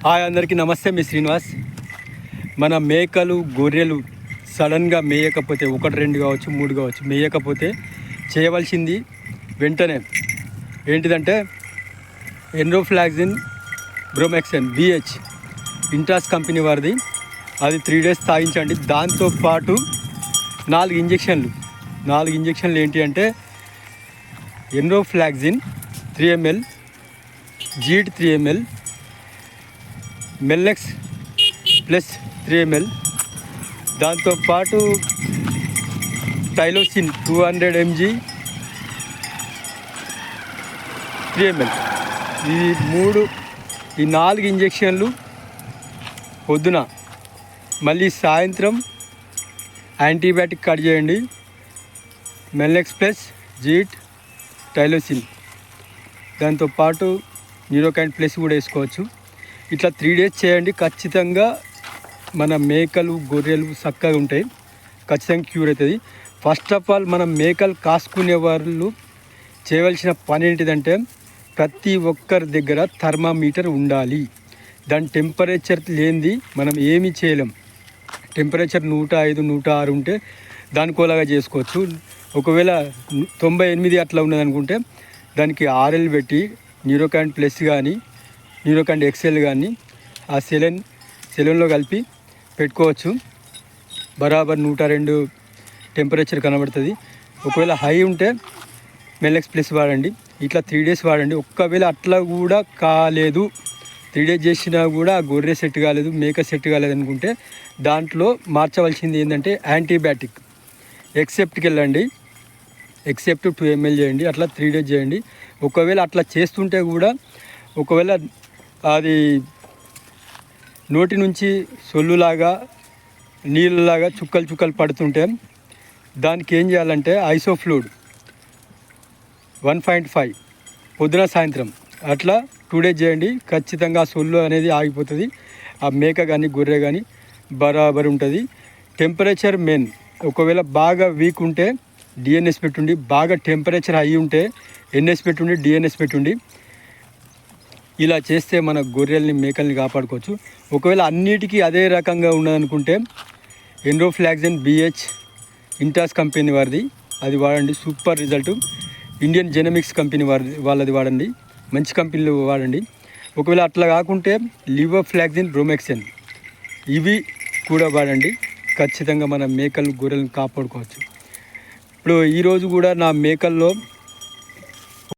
Hi అందరికీ నమస్తే. మీ శ్రీనివాస్. మన మేకలు గొర్రెలు సడన్గా మేయకపోతే, 1 2 కావచ్చు 3 కావచ్చు, మేయకపోతే చేయవలసింది వెంటనే ఏంటిదంటే ఎన్రోఫ్లాక్సిన్ బ్రోమెక్సిన్ BH ఇంట్రాస్ కంపెనీ వారిది. అది 3 days తాగించండి. దాంతోపాటు 4 ఇంజెక్షన్లు ఏంటి అంటే ఎన్రోఫ్లాక్సిన్ 3 ml, జీట్ 3 ml, మెల్లెక్స్ ప్లస్ 3 ml, దాంతోపాటు టైలోసిన్ 200 mg 3 ml. ఈ 4 ఇంజెక్షన్లు పొద్దున, మళ్ళీ సాయంత్రం యాంటీబయాటిక్ కట్ చేయండి. మెల్లెక్స్ ప్లస్ జీట్ టైలోసిన్, దాంతోపాటు న్యూరోకైన్ ప్లస్ కూడా వేసుకోవచ్చు. ఇట్లా 3 days చేయండి. ఖచ్చితంగా మన మేకలు గొర్రెలు చక్కగా ఉంటాయి, ఖచ్చితంగా క్యూర్ అవుతుంది. ఫస్ట్ ఆఫ్ ఆల్ మనం మేకలు కాసుకునే వాళ్ళు చేయవలసిన పని ఏంటిదంటే ప్రతి ఒక్కరి దగ్గర థర్మామీటర్ ఉండాలి. దాని టెంపరేచర్ లేనిది మనం ఏమీ చేయలేం. టెంపరేచర్ 105 106 ఉంటే దానికోలాగా చేసుకోవచ్చు. ఒకవేళ 98 అట్లా ఉన్నదనుకుంటే దానికి RL పెట్టి న్యూరోకైన్ ప్లస్ కానీ న్యూరోకైన్ XL కానీ ఆ సెలెన్లో కలిపి పెట్టుకోవచ్చు. బరాబర్ 102 టెంపరేచర్ కనబడుతుంది. ఒకవేళ హై ఉంటే మెల్లెక్స్ ప్లస్ వాడండి. ఇట్లా 3 days వాడండి. ఒక్కవేళ అట్లా కూడా కాలేదు, 3 days చేసినా కూడా గొర్రె సెట్ కాలేదు, మేక సెట్ కాలేదు అనుకుంటే దాంట్లో మార్చవలసింది ఏంటంటే యాంటీబయాటిక్ ఎక్సెప్ట్కి వెళ్ళండి. ఎక్సెప్ట్ 2 ml చేయండి. అట్లా 3 days చేయండి. ఒకవేళ అట్లా చేస్తుంటే కూడా ఒకవేళ అది నోటి నుంచి సొల్లులాగా నీళ్ళలాగా చుక్కలు పడుతుంటే దానికి ఏం చేయాలంటే ఐసోఫ్లూయిడ్ 1.5 పొద్దున సాయంత్రం అట్లా 2 days చేయండి. ఖచ్చితంగా ఆ సొల్లు అనేది ఆగిపోతుంది. ఆ మేక కానీ గొర్రె కానీ బరాబర్ ఉంటుంది. Temperature main. ఒకవేళ బాగా వీక్ ఉంటే DNS పెట్టుండి, బాగా టెంపరేచర్ హై ఉంటే NS పెట్టుండి, DNS పెట్టుండి. ఇలా చేస్తే మన గొర్రెల్ని మేకల్ని కాపాడుకోవచ్చు. ఒకవేళ అన్నిటికీ అదే రకంగా ఉన్నదనుకుంటే ఎన్రోఫ్లాక్సిన్ BH ఇంట్రాస్ కంపెనీ వారిది అది వాడండి, సూపర్ రిజల్ట్. ఇండియన్ జెనమిక్స్ కంపెనీ వాళ్ళది వాడండి, మంచి కంపెనీలు వాడండి. ఒకవేళ అట్లా కాకుంటే లివోఫ్లాక్సిన్ బ్రోమెక్సిన్ ఇవి కూడా వాడండి. ఖచ్చితంగా మన మేకలు గొర్రెలను కాపాడుకోవచ్చు. ఇప్పుడు ఈరోజు కూడా నా మేకల్లో